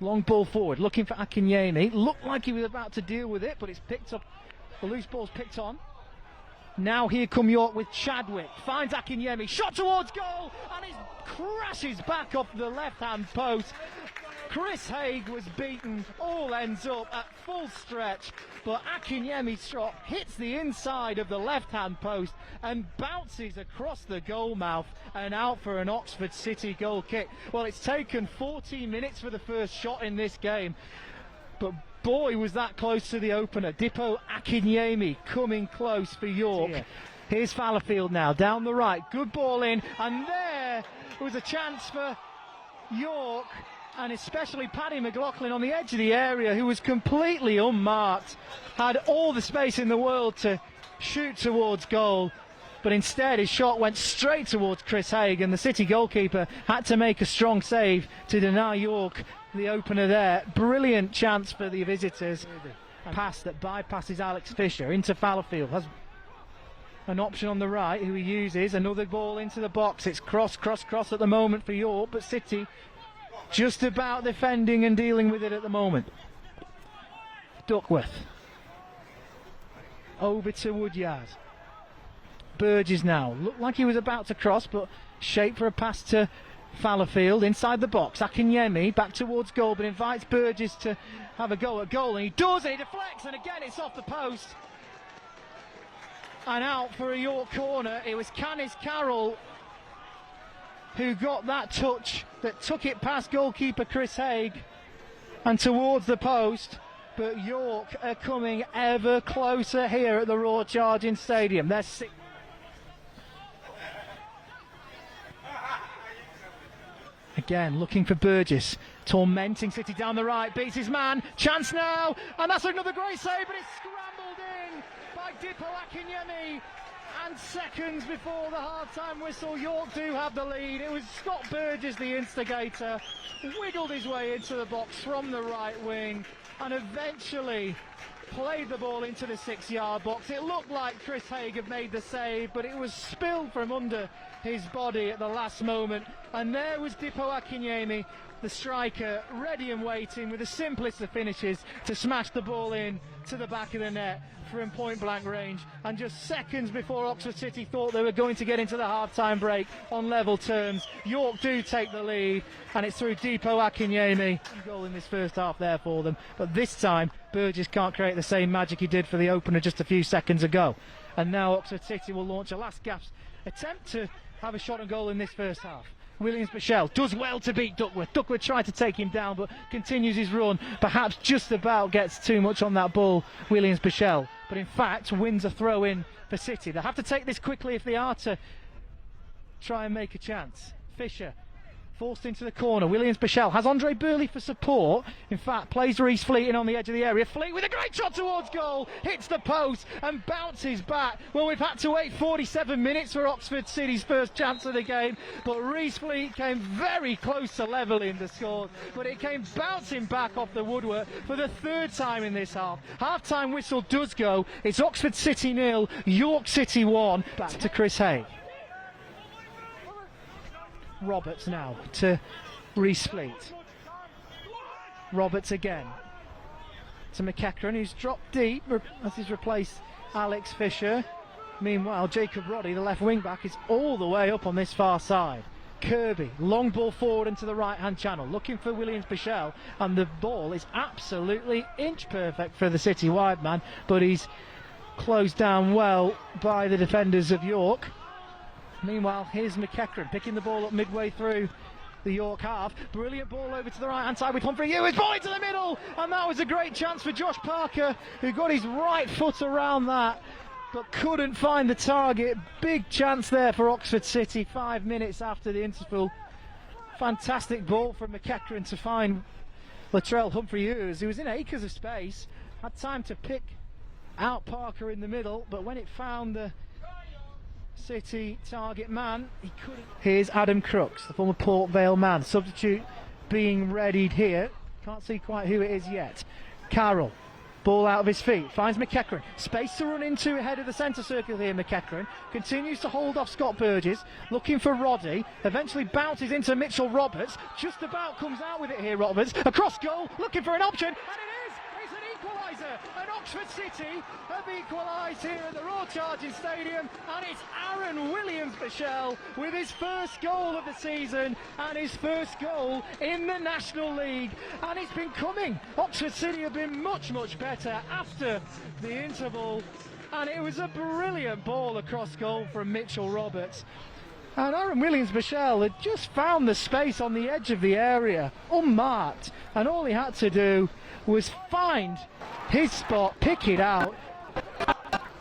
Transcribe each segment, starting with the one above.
Long ball forward, looking for Akinyemi. Looked like he was about to deal with it, but it's picked up. The loose ball's picked on. Now here come York with Chadwick. Finds Akinyemi. Shot towards goal, and it crashes back off the left-hand post. Chris Haig was beaten, all ends up at full stretch, but Akinyemi's shot hits the inside of the left-hand post and bounces across the goal mouth and out for an Oxford City goal kick. Well, it's taken 14 minutes for the first shot in this game, but boy was that close to the opener. Dipo Akinyemi coming close for York. Yeah. Here's Fallowfield now, down the right, good ball in, and there was a chance for York, and especially Paddy McLaughlin on the edge of the area, who was completely unmarked, had all the space in the world to shoot towards goal, but instead his shot went straight towards Chris Haig, and the City goalkeeper had to make a strong save to deny York the opener there. Brilliant chance for the visitors. A pass that bypasses Alex Fisher into Fallowfield. Has an option on the right who he uses. Another ball into the box. It's cross at the moment for York, but City just about defending and dealing with it at the moment. Duckworth over to Woodyard. Burgess now looked like he was about to cross, but shape for a pass to Fallowfield inside the box. Akinyemi back towards goal, but invites Burgess to have a go at goal, and he does, and he deflects, and again it's off the post and out for a York corner. It was Canis Carroll who got that touch that took it past goalkeeper Chris Haig and towards the post, but York are coming ever closer here at the Royal Charging Stadium. They're again looking for Burgess, tormenting City down the right, beats his man, chance now, and that's another great save, but it's scrambled in by Dipo Akinyemi. And seconds before the half-time whistle, York do have the lead. It was Scott Burgess, the instigator, wiggled his way into the box from the right wing and eventually played the ball into the 6-yard box. It looked like Chris Haig had made the save, but it was spilled from under his body at the last moment. And there was Dipo Akinyemi, the striker, ready and waiting with the simplest of finishes to smash the ball in to the back of the net from point blank range. And just seconds before Oxford City thought they were going to get into the half-time break on level terms, York do take the lead, and it's through Dipo Akinyemi. Goal in this first half there for them, but this time Burgess can't create the same magic he did for the opener just a few seconds ago. And now Oxford City will launch a last gasp attempt to have a shot on goal in this first half. Williams-Bushell does well to beat Duckworth. Duckworth tried to take him down, but continues his run. Perhaps just about gets too much on that ball, Williams-Bushell. But in fact, wins a throw-in for City. They have to take this quickly if they are to try and make a chance. Fisher forced into the corner. Williams-Bushell has Andre Burley for support. In fact, plays Reece Fleet in on the edge of the area. Fleet with a great shot towards goal. Hits the post and bounces back. Well, we've had to wait 47 minutes for Oxford City's first chance of the game. But Reece Fleet came very close to levelling the score. But it came bouncing back off the woodwork for the third time in this half. Half-time whistle does go. It's Oxford City 0, York City 1. Back to Chris Haig. Roberts now to Reece Fleet. Roberts again to McEachran, who's dropped deep as he's replaced Alex Fisher. Meanwhile, Jacob Roddy, the left wing back, is all the way up on this far side. Kirby, long ball forward into the right hand channel, looking for Williams-Bushell, and the ball is absolutely inch perfect for the City wide man, but he's closed down well by the defenders of York. Meanwhile, here's McEachran picking the ball up midway through the York half. Brilliant ball over to the right hand side with Humphrey Ewers. Ball into the middle, and that was a great chance for Josh Parker, who got his right foot around that but couldn't find the target. Big chance there for Oxford City 5 minutes after the interval. Fantastic ball from McEachran to find Latrell Humphrey Ewers, who was in acres of space, had time to pick out Parker in the middle, but when it found the City target man, he couldn't. Here's Adam Crooks, the former Port Vale man, substitute being readied here. Can't see quite who it is yet. Carroll, Ball out of his feet, finds McEachran, space to run into ahead of the centre circle here. McEachran continues to hold off Scott Burgess, looking for Roddy, eventually bounces into Mitchell Roberts, just about comes out with it here. Roberts across goal, looking for an option, and it is! It's an equaliser, and Oxford City have equalised here at the Royal Charging Stadium, and it's Aaron Williams-Bushell with his first goal of the season and his first goal in the National League, and it's been coming. Oxford City have been much better after the interval, and it was a brilliant ball across goal from Mitchell Roberts. And Aaron Williams-Bushell had just found the space on the edge of the area, unmarked, and all he had to do was find his spot, pick it out,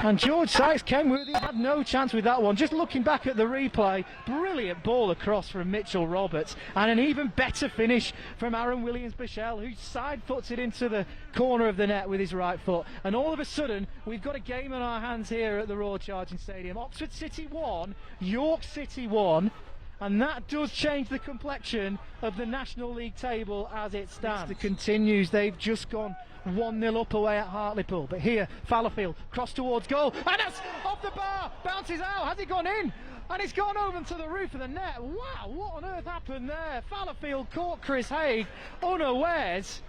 and George Sykes-Kenworthy had no chance with that one. Just looking back at the replay, brilliant ball across from Mitchell Roberts, and an even better finish from Aaron Williams-Bushell, who side foots it into the corner of the net with his right foot. And all of a sudden, we've got a game on our hands here at the Royal Charging Stadium. Oxford City 1, York City 1, and that does change the complexion of the National League table as it stands. It continues. They've just gone 1-0 up away at Hartlepool, but here Fallowfield cross towards goal, and that's off the bar, bounces out. Has it gone in? And it's gone over to the roof of the net. Wow, what on earth happened there? Fallowfield caught Chris Haig unawares,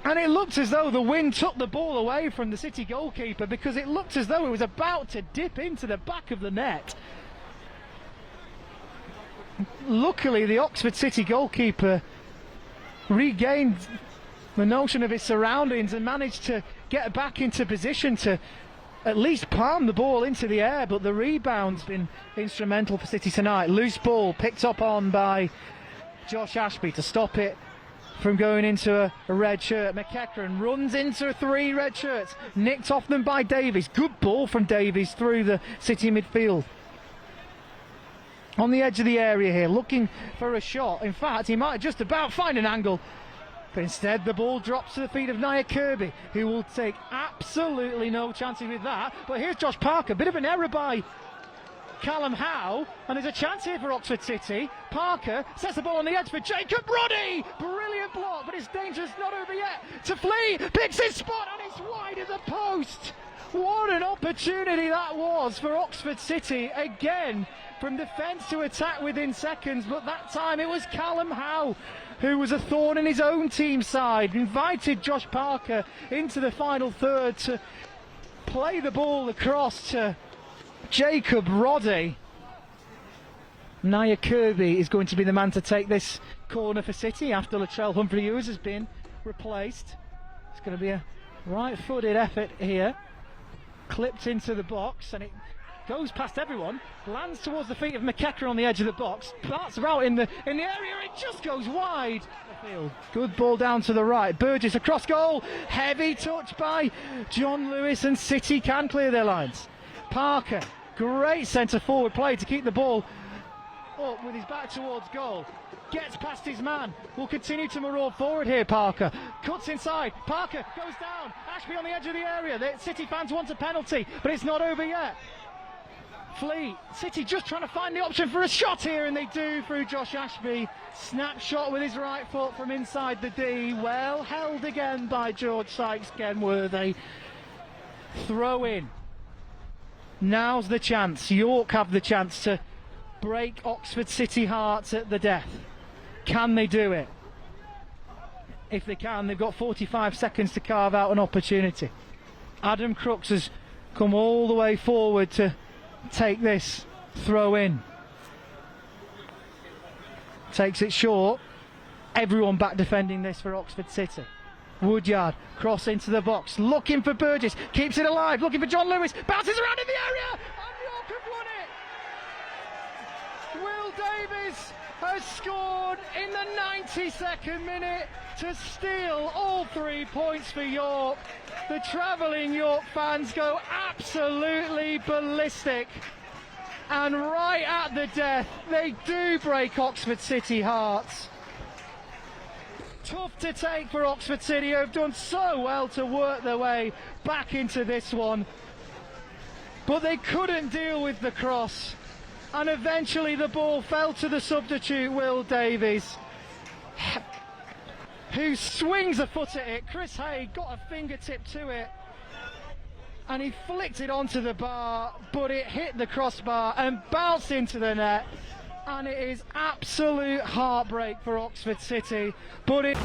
and it looked as though the wind took the ball away from the City goalkeeper, because it looked as though it was about to dip into the back of the net. Luckily, the Oxford City goalkeeper regained the notion of his surroundings and managed to get back into position to at least palm the ball into the air, but the rebound's been instrumental for City tonight. Loose ball picked up on by Josh Ashby to stop it from going into a red shirt. McEachran runs into 3 red shirts, nicked off them by Davies. Good ball from Davies through the City midfield. On the edge of the area here, looking for a shot. In fact, he might just about find an angle, but instead the ball drops to the feet of Nia Kirby, who will take absolutely no chances with that. But here's Josh Parker, bit of an error by Callum Howe, and there's a chance here for Oxford City. Parker sets the ball on the edge for Jacob Roddy. Brilliant block, but it's dangerous, not over yet. To Flea, picks his spot, and it's wide of the post. What an opportunity that was for Oxford City, again from defence to attack within seconds, but that time it was Callum Howe who was a thorn in his own team's side, invited Josh Parker into the final third to play the ball across to Jacob Roddy. Nia Kirby is going to be the man to take this corner for City after Latrell Humphrey-Hughes has been replaced. It's going to be a right-footed effort here, clipped into the box, and it goes past everyone, lands towards the feet of McEachran on the edge of the box, darts about in the area, it just goes wide. Good ball down to the right, Burgess across goal, heavy touch by John Lewis, and City can clear their lines. Parker, great centre forward play to keep the ball up with his back towards goal. Gets past his man, will continue to maraud forward here. Parker cuts inside, Parker goes down, Ashby on the edge of the area. The City fans want a penalty, but it's not over yet. Fleet, City just trying to find the option for a shot here, and they do through Josh Ashby. Snapshot with his right foot from inside the D, well held again by George Sykes-Kenworthy. Throw in. Now's the chance. York have the chance to break Oxford City hearts at the death. Can they do it? If they can, they've got 45 seconds to carve out an opportunity. Adam Crooks has come all the way forward to take this throw in. Takes it short. Everyone back defending this for Oxford City. Woodyard, cross into the box, looking for Burgess, keeps it alive, looking for John Lewis, bounces around in the area, and York have won it! Will Davies has scored in the 92nd minute to steal all 3 points for York. The travelling York fans go absolutely ballistic, and right at the death they do break Oxford City hearts. Tough to take for Oxford City, who have done so well to work their way back into this one, but they couldn't deal with the cross, and eventually the ball fell to the substitute Will Davies, who swings a foot at it. Chris Hay got a fingertip to it and he flicked it onto the bar, but it hit the crossbar and bounced into the net, and it is absolute heartbreak for Oxford City, but it